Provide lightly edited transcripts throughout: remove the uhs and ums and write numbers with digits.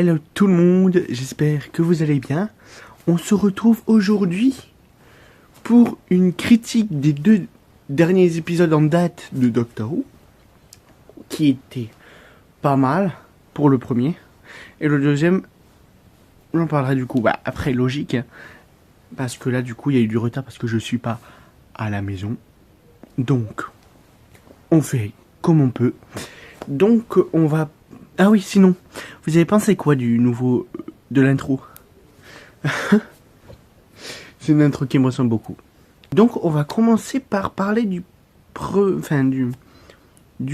Hello tout le monde, j'espère que vous allez bien. On se retrouve aujourd'hui pour une critique des 2 derniers épisodes en date de Doctor Who, qui était pas mal pour le premier. Et le deuxième, j'en parlerai du coup après, logique, parce que là du coup il y a eu du retard parce que je suis pas à la maison. Donc, on fait comme on peut. Donc on va... Ah oui, sinon, vous avez pensé quoi du nouveau... de l'intro? C'est une intro qui me ressemble beaucoup. Donc on va commencer par parler du... du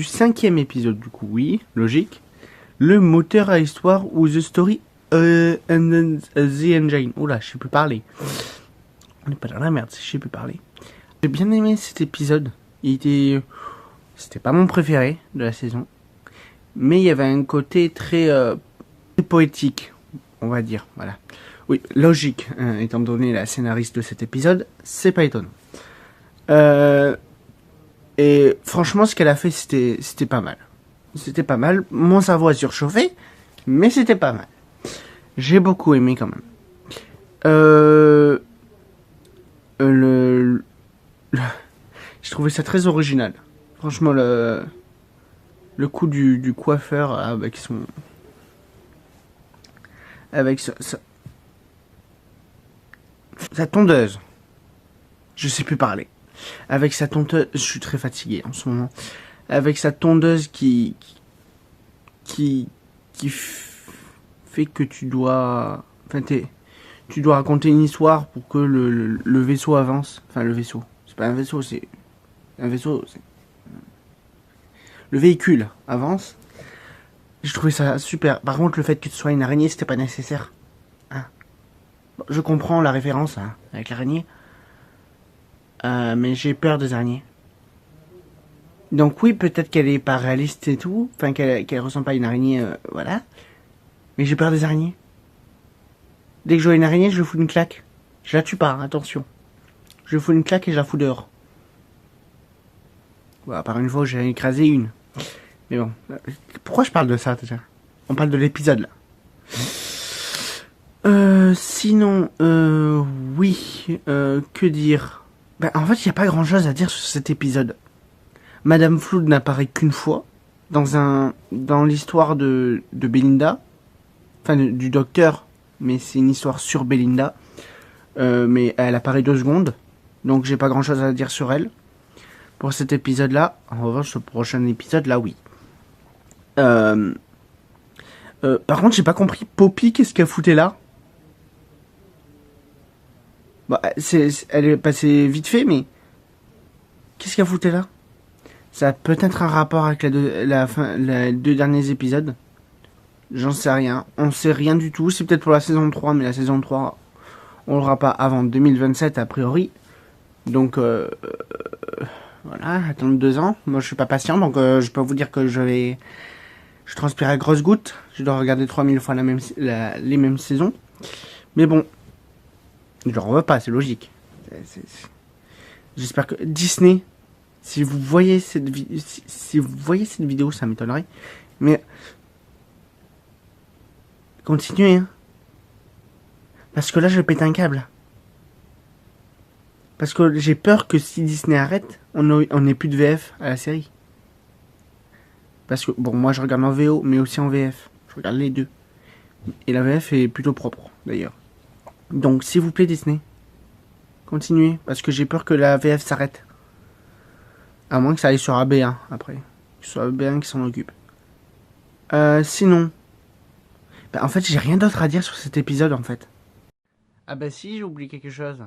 5e épisode, du coup, oui, logique. Le moteur à histoire ou The Story and the Engine. Oula, je sais plus parler. On n'est pas dans la merde, je sais plus parler. J'ai bien aimé cet épisode. C'était pas mon préféré de la saison. Mais il y avait un côté très poétique, on va dire, voilà. Oui, logique, hein, étant donné la scénariste de cet épisode, c'est pas étonnant. Et franchement, ce qu'elle a fait, c'était pas mal. C'était pas mal. Mon cerveau a surchauffé, mais c'était pas mal. J'ai beaucoup aimé quand même. J'ai trouvé ça très original. Franchement, le coup du coiffeur avec sa tondeuse. Je sais plus parler. Avec sa tondeuse, je suis très fatigué en ce moment. Avec sa tondeuse qui fait que tu dois, tu dois raconter une histoire pour que le vaisseau avance. Enfin, le vaisseau. C'est pas un vaisseau, c'est un vaisseau. Le véhicule avance. J'ai trouvé ça super. Par contre, le fait que ce soit une araignée, c'était pas nécessaire. Hein. Bon, je comprends la référence hein, avec l'araignée. Mais j'ai peur des araignées. Donc oui, peut-être qu'elle est pas réaliste et tout. Enfin, qu'elle ressemble pas à une araignée, voilà. Mais j'ai peur des araignées. Dès que je vois une araignée, je lui fous une claque. Je la tue pas, attention. Je lui fous une claque et je la fous dehors. Voilà, par une fois, j'ai écrasé une. Mais bon, pourquoi je parle de ça déjà? On parle de l'épisode là. Sinon, oui, que dire? En fait, il n'y a pas grand chose à dire sur cet épisode. Madame Flood n'apparaît qu'une fois dans l'histoire de Belinda, enfin du docteur, mais c'est une histoire sur Belinda. Mais elle apparaît 2 secondes, donc j'ai pas grand chose à dire sur elle. Pour cet épisode-là, en revanche, le prochain épisode, là, oui. Par contre, j'ai pas compris. Poppy, qu'est-ce qu'elle foutait là? Elle est passée vite fait, mais qu'est-ce qu'elle foutait là? Ça a peut-être un rapport avec les 2 derniers épisodes. J'en sais rien. On sait rien du tout. C'est peut-être pour la saison 3, mais la saison 3, on l'aura pas avant 2027 a priori. Donc, voilà, attendre 2 ans. Moi, je suis pas patient, donc je peux vous dire que je transpire à grosses gouttes. Je dois regarder 3000 fois les mêmes saisons. Mais bon, je leur veux pas, c'est logique. J'espère que Disney, si vous voyez cette vidéo, ça m'étonnerait. Mais continuez, hein. Parce que là, je pète un câble. Parce que j'ai peur que si Disney arrête, on n'ait plus de VF à la série. Parce que, bon, moi je regarde en VO, mais aussi en VF. Je regarde les deux. Et la VF est plutôt propre, d'ailleurs. Donc, s'il vous plaît, Disney, continuez. Parce que j'ai peur que la VF s'arrête. À moins que ça aille sur AB1, après. Que ce soit AB1 qui s'en occupe. Sinon... en fait, j'ai rien d'autre à dire sur cet épisode, en fait. Ah bah si, j'ai oublié quelque chose.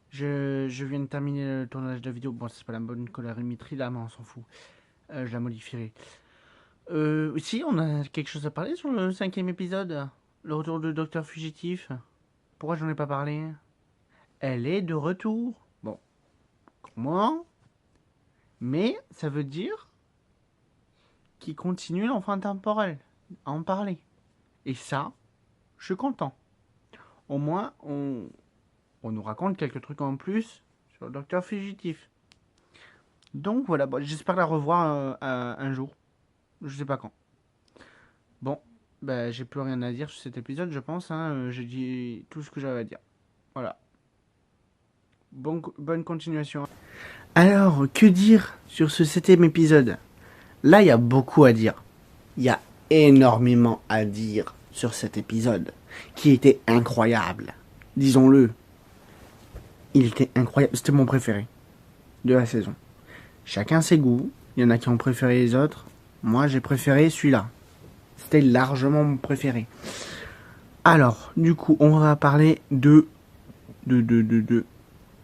Je viens de terminer le tournage de la vidéo. Bon, c'est pas la bonne colorimétrie là, mais on s'en fout. Je la modifierai. Si, on a quelque chose à parler sur le 5e épisode. Le retour de Docteur Fugitif. Pourquoi j'en ai pas parlé? Elle est de retour. Bon, comment? Mais ça veut dire qu'il continue l'enfant temporel à en parler. Et ça, je suis content. Au moins, on nous raconte quelques trucs en plus sur le Docteur Fugitif. Donc voilà, j'espère la revoir un jour. Je sais pas quand. Bon, Bah, j'ai plus rien à dire sur cet épisode, je pense. Hein. J'ai dit tout ce que j'avais à dire. Voilà. Bonne continuation. Alors, que dire sur ce 7e épisode? Là, il y a beaucoup à dire. Il y a énormément à dire sur cet épisode, qui était incroyable. Disons-le. Il était incroyable. C'était mon préféré de la saison. Chacun ses goûts. Il y en a qui ont préféré les autres. Moi, j'ai préféré celui-là. C'était largement mon préféré. Alors, du coup, on va parler de.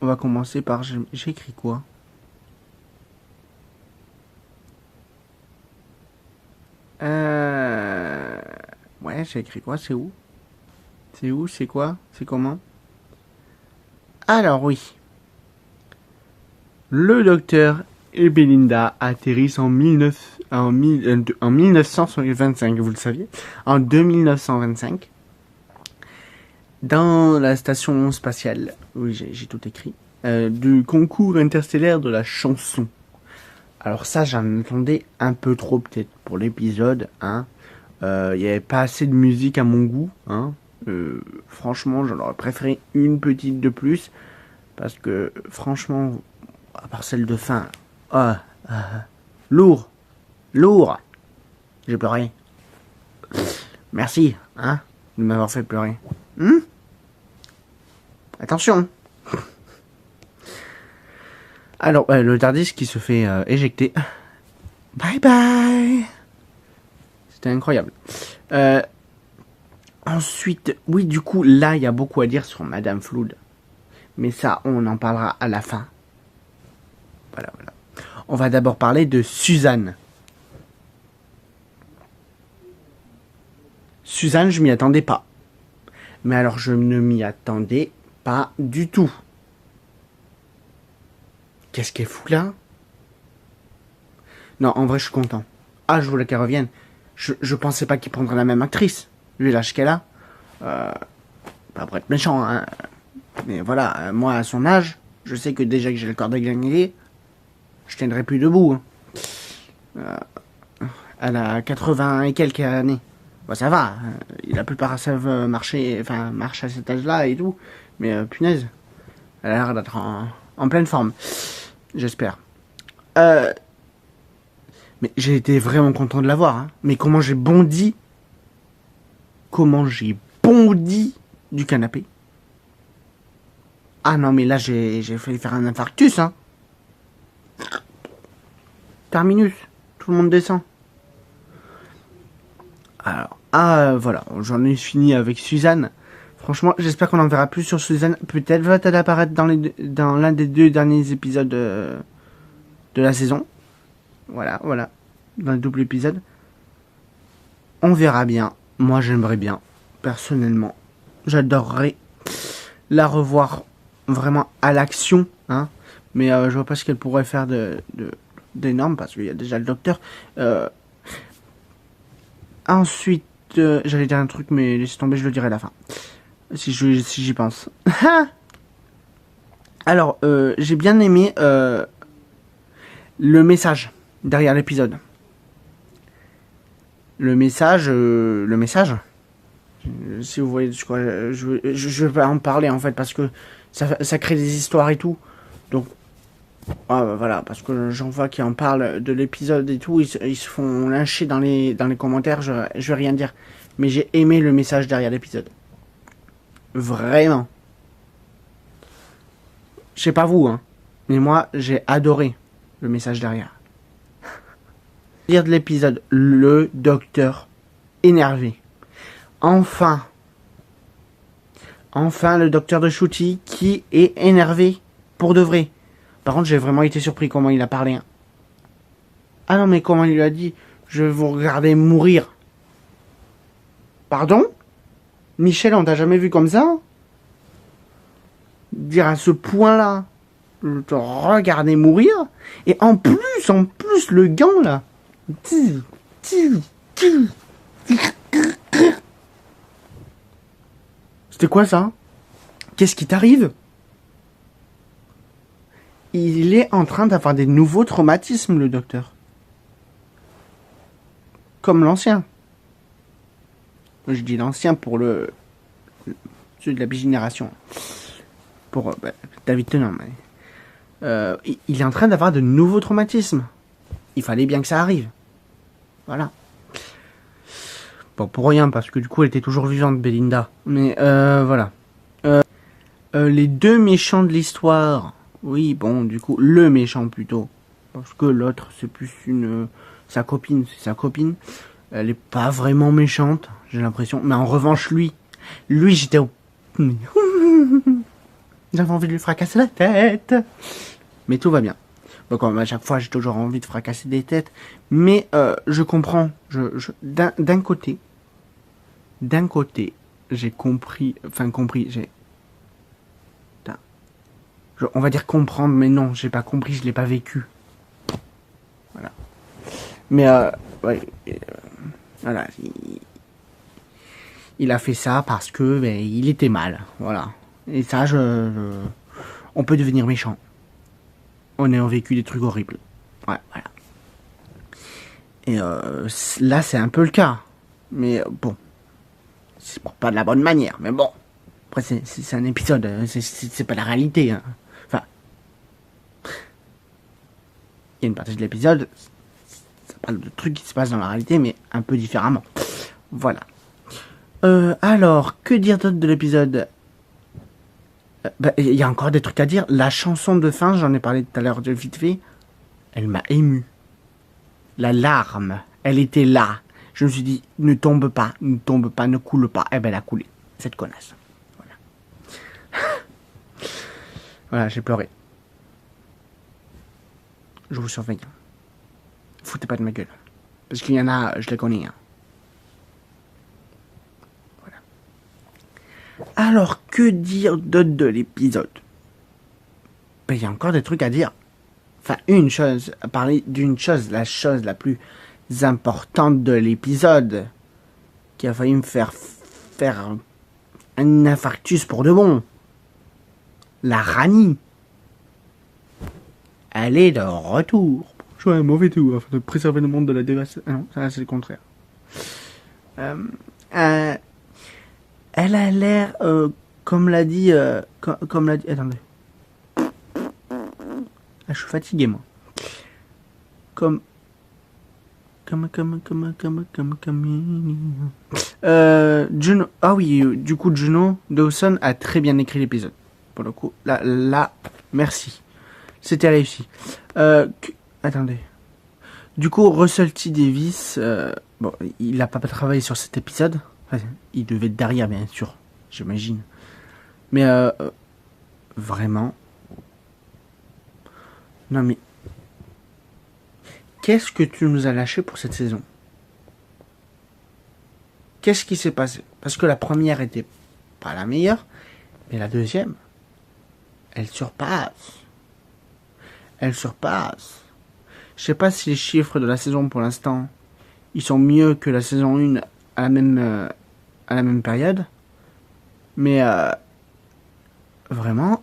On va commencer par. J'ai écrit quoi? Ouais, j'ai écrit quoi? C'est où? C'est où? C'est quoi? C'est comment? Alors, oui. Le docteur et Belinda atterrissent en 1925, vous le saviez, en 2925, dans la station spatiale, oui j'ai tout écrit, du concours interstellaire de la chanson. Alors ça, j'en attendais un peu trop peut-être pour l'épisode, hein. Il n'y avait pas assez de musique à mon goût, hein. Franchement, j'en aurais préféré une petite de plus, parce que franchement, à part celle de fin, lourd, j'ai pleuré. Merci, hein, de m'avoir fait pleurer. Attention. Alors, le Tardis qui se fait éjecter. Bye bye. C'était incroyable. Ensuite, oui, du coup, là, il y a beaucoup à dire sur Madame Flood. Mais ça, on en parlera à la fin. Voilà. On va d'abord parler de Suzanne. Suzanne, je m'y attendais pas. Mais alors, je ne m'y attendais pas du tout. Qu'est-ce qu'elle fout là? Non, en vrai, je suis content. Ah, je voulais qu'elle revienne. Je pensais pas qu'il prendrait la même actrice, vu l'âge qu'elle a. Pas pour être méchant, hein. Mais voilà, moi, à son âge, je sais que déjà que j'ai le corps déglingué, je tiendrai plus debout. Hein. Elle a 80 et quelques années. Bon, ça va. La plupart savent marcher, enfin, marche à cet âge-là et tout. Mais punaise, elle a l'air d'être en pleine forme. J'espère. Mais j'ai été vraiment content de la voir. Hein. Mais comment j'ai bondi du canapé. Ah non, mais là, j'ai failli faire un infarctus. Hein. Terminus. Tout le monde descend. Alors, voilà. J'en ai fini avec Suzanne. Franchement, j'espère qu'on en verra plus sur Suzanne. Peut-être va-t-elle apparaître dans l'un des 2 derniers épisodes de la saison. Voilà. Dans le double épisode. On verra bien. Moi, j'aimerais bien. Personnellement. J'adorerais la revoir vraiment à l'action. Hein. Mais je vois pas ce qu'elle pourrait faire d'énorme. Parce qu'il y a déjà le docteur. Ensuite, j'allais dire un truc, mais laissez tomber, je le dirai à la fin. Si j'y pense. Alors, j'ai bien aimé le message derrière l'épisode. Le message, si vous voyez, je vais pas en parler en fait parce que ça crée des histoires et tout. Donc, voilà, parce que j'en vois qui en parlent de l'épisode et tout, ils se font lyncher dans les commentaires, je vais rien dire. Mais j'ai aimé le message derrière l'épisode. Vraiment. Je sais pas vous, hein, mais moi, j'ai adoré le message derrière. Dire de l'épisode, le docteur énervé. Enfin, le docteur de Shooty qui est énervé pour de vrai. Par contre, j'ai vraiment été surpris comment il a parlé. Hein. Ah non, mais comment il lui a dit, je vais vous regarder mourir. Pardon? Michel, on t'a jamais vu comme ça? Dire à ce point-là, je te regarder mourir. Et en plus, le gant là. C'était quoi ça? Qu'est-ce qui t'arrive? Il est en train d'avoir des nouveaux traumatismes, le docteur. Comme l'ancien. Je dis l'ancien pour ceux de la génération. Pour David Tennant. Il est en train d'avoir de nouveaux traumatismes. Il fallait bien que ça arrive. Voilà. Bon, pour rien, parce que du coup, elle était toujours vivante, Belinda. Mais voilà. Les deux méchants de l'histoire. Oui, bon, du coup, le méchant plutôt. Parce que l'autre, c'est plus sa copine. C'est sa copine. Elle est pas vraiment méchante, j'ai l'impression. Mais en revanche, lui, j'étais au... J'avais envie de lui fracasser la tête. Mais tout va bien. Donc, à chaque fois, j'ai toujours envie de fracasser des têtes. Mais je comprends. D'un côté, j'ai compris. Enfin, on va dire comprendre, mais non, j'ai pas compris, je l'ai pas vécu. Voilà. Mais, ouais, voilà. Il a fait ça parce que il était mal. Voilà. Et ça, on peut devenir méchant. On a vécu des trucs horribles. Ouais, voilà. Et là, c'est un peu le cas. Mais bon. C'est pas de la bonne manière. Mais bon. Après, c'est un épisode. C'est pas la réalité. Hein. Enfin. Il y a une partie de l'épisode. Ça parle de trucs qui se passent dans la réalité, mais un peu différemment. Voilà. Alors, que dire d'autre de l'épisode ? Il y a encore des trucs à dire. La chanson de fin, j'en ai parlé tout à l'heure de vite fait, elle m'a ému. La larme, elle était là. Je me suis dit, ne tombe pas, ne coule pas. Eh ben, elle a coulé, cette connasse. Voilà. Voilà, j'ai pleuré. Je vous surveille. Foutez pas de ma gueule. Parce qu'il y en a, je les connais. Hein. Alors, que dire d'autre de l'épisode ? Il y a encore des trucs à dire. Enfin, parler d'une chose, la chose la plus importante de l'épisode, qui a failli me faire un infarctus pour de bon. La Rani. Elle est de retour. Jouer un mauvais tour afin de préserver le monde de la dévastation. Ah non, ça c'est le contraire. Elle a l'air, comme l'a dit, attendez. Ah, je suis fatigué, moi. Juno. Ah oui, du coup, Juno Dawson a très bien écrit l'épisode. Pour le coup, là, merci. C'était réussi. Attendez. Du coup, Russell T. Davies, bon, il n'a pas travaillé sur cet épisode. Enfin, il devait être derrière, bien sûr, j'imagine. Mais vraiment. Non mais. Qu'est-ce que tu nous as lâché pour cette saison ? Qu'est-ce qui s'est passé ? Parce que la première était pas la meilleure, mais la deuxième, elle surpasse. Elle surpasse. Je sais pas si les chiffres de la saison pour l'instant, ils sont mieux que la saison 1 à la même période. Mais vraiment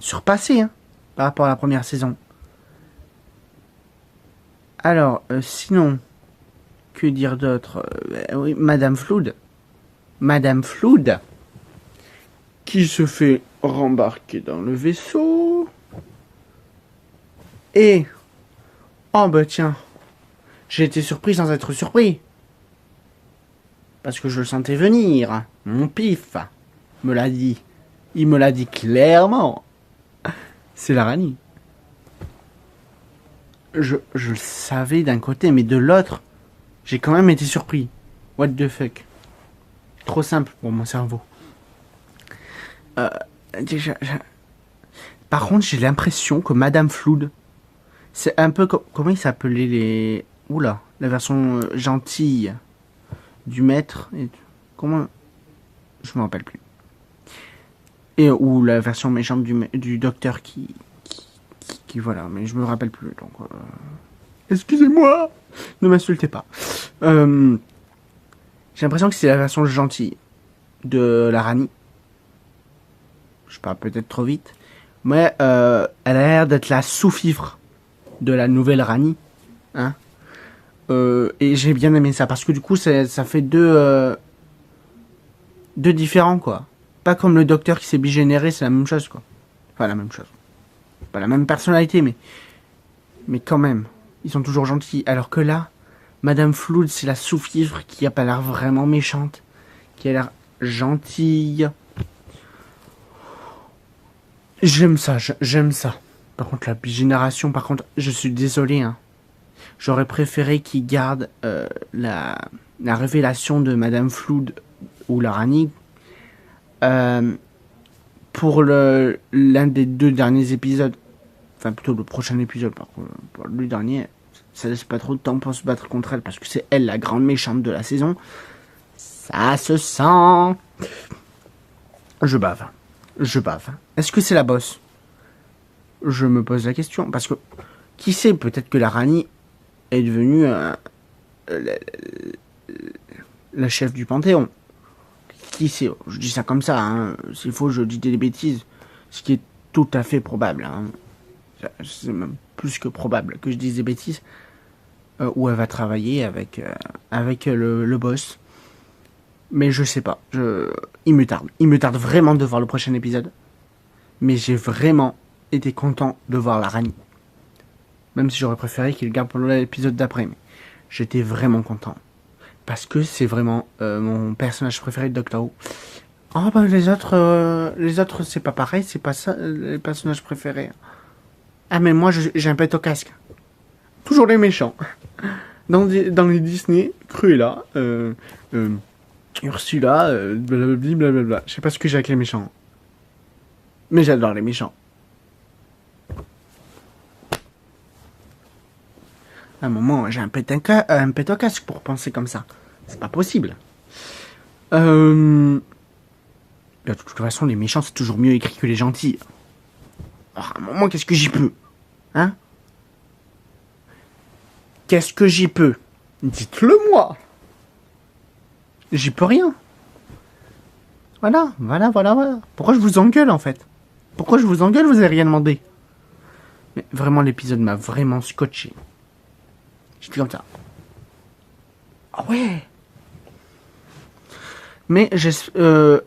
surpassé hein, par rapport à la première saison. Alors, sinon, que dire d'autre ? Oui, Madame Flood. Madame Flood, qui se fait rembarquer dans le vaisseau. Et, oh bah tiens, j'ai été surpris sans être surpris. Parce que je le sentais venir. Mon pif me l'a dit. Il me l'a dit clairement. C'est la Rani. Je le savais d'un côté, mais de l'autre, j'ai quand même été surpris. What the fuck. Trop simple pour mon cerveau. Par contre, j'ai l'impression que Madame Flood, c'est un peu comment il s'appelait les... Oula, la version gentille du maître. Comment... Je me rappelle plus. Et ou la version méchante du docteur qui voilà, mais je me rappelle plus. Donc, excusez-moi, ne m'insultez pas. J'ai l'impression que c'est la version gentille de la Rani. Je parle peut-être trop vite, mais elle a l'air d'être la sous-fifre de la nouvelle Rani, hein. Et j'ai bien aimé ça, parce que du coup, ça fait deux différents, quoi. Pas comme le docteur qui s'est bigénéré, c'est la même chose, quoi. Enfin, la même chose. Pas la même personnalité, mais quand même. Ils sont toujours gentils. Alors que là, Madame Flood, c'est la sous-fifre qui a pas l'air vraiment méchante. Qui a l'air gentille. J'aime ça, j'aime ça. Par contre, la bigénération, par contre, je suis désolé, hein. J'aurais préféré qu'ils gardent la révélation de Madame Flood ou la Rani pour l'un des 2 derniers épisodes. Enfin, plutôt le prochain épisode. Pour le dernier, ça laisse pas trop de temps pour se battre contre elle parce que c'est elle la grande méchante de la saison. Ça se sent. Je bave. Est-ce que c'est la boss? Je me pose la question. Parce que, qui sait, peut-être que la Rani est devenue la chef du Panthéon. Qui sait? Je dis ça comme ça, hein. S'il faut, je dis des bêtises. Ce qui est tout à fait probable. Hein. C'est même plus que probable que je dise des bêtises. Où elle va travailler avec le boss. Mais je sais pas. Il me tarde. Il me tarde vraiment de voir le prochain épisode. Mais j'ai vraiment été content de voir la Rani. Même si j'aurais préféré qu'il garde pour l'épisode d'après. Mais j'étais vraiment content. Parce que c'est vraiment mon personnage préféré de Doctor Who. Oh bah les autres c'est pas pareil, c'est pas ça les personnages préférés. Ah mais moi j'ai un pet au casque. Toujours les méchants. Dans les Disney, Cruella, Ursula, blablabla. Je sais pas ce que j'ai avec les méchants. Mais j'adore les méchants. À un moment, j'ai un pet au casque pour penser comme ça. C'est pas possible. De toute façon, les méchants, c'est toujours mieux écrit que les gentils. Alors, à un moment, qu'est-ce que j'y peux? Hein? Qu'est-ce que j'y peux? Dites-le moi. J'y peux rien. Voilà. Pourquoi je vous engueule, en fait? Pourquoi je vous engueule? Vous avez rien demandé. Mais vraiment, l'épisode m'a vraiment scotché. J'étais comme ça. Ah ouais. Mais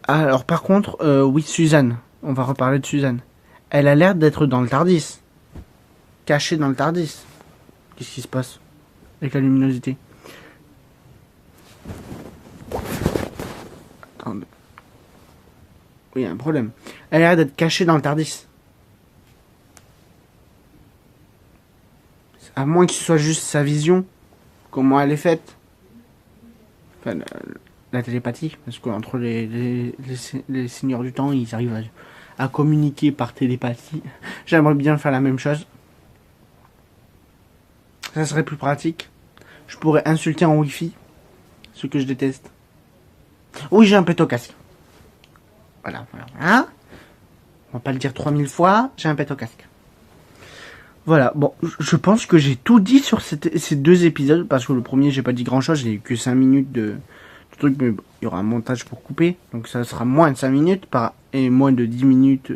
alors par contre, oui, Suzanne. On va reparler de Suzanne. Elle a l'air d'être dans le TARDIS. Cachée dans le TARDIS. Qu'est-ce qui se passe avec la luminosité? Attendez. Oui, il y a un problème. Elle a l'air d'être cachée dans le TARDIS. À moins que ce soit juste sa vision. Comment elle est faite. Enfin, la télépathie. Parce qu'entre les seigneurs du temps, ils arrivent à communiquer par télépathie. J'aimerais bien faire la même chose. Ça serait plus pratique. Je pourrais insulter en Wi-Fi. Ce que je déteste. Oui, j'ai un pet au casque. Voilà. Hein? On va pas le dire 3000 fois. J'ai un pet au casque. Voilà, bon, je pense que j'ai tout dit sur ces 2 épisodes, parce que le premier, j'ai pas dit grand chose, j'ai eu que 5 minutes de truc, mais il y aura un montage pour couper, donc ça sera moins de 5 minutes, et moins de 10 minutes,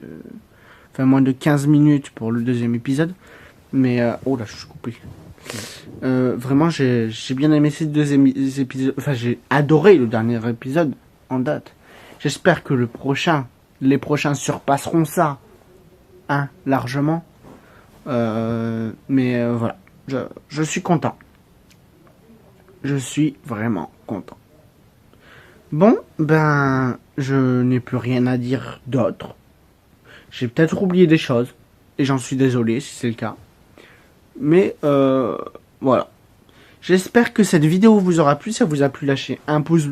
enfin moins de 15 minutes pour le 2e épisode, mais, oh là, je suis coupé. Vraiment, j'ai bien aimé ces 2 épisodes, enfin, j'ai adoré le dernier épisode en date. J'espère que les prochains surpasseront ça, hein, largement. Mais voilà, je suis content. Je suis vraiment content. Bon, ben, je n'ai plus rien à dire d'autre. J'ai peut-être oublié des choses, et j'en suis désolé si c'est le cas. Mais voilà. J'espère que cette vidéo vous aura plu. Ça vous a plu, lâcher un pouce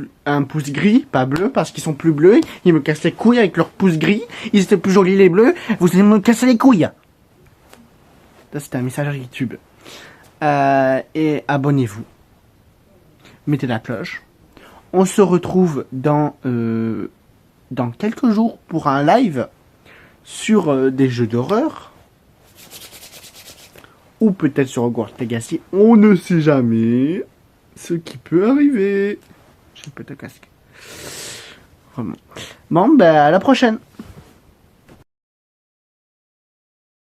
gris, pas bleu, parce qu'ils sont plus bleus. Ils me cassent les couilles avec leur pouce gris. Ils étaient plus jolis les bleus. Vous allez me casser les couilles. Ça, c'était un message YouTube. Et abonnez-vous. Mettez la cloche. On se retrouve dans quelques jours pour un live sur des jeux d'horreur. Ou peut-être sur Hogwarts Legacy. On ne sait jamais ce qui peut arriver. J'ai un peu de casque. Vraiment. Bon, ben à la prochaine.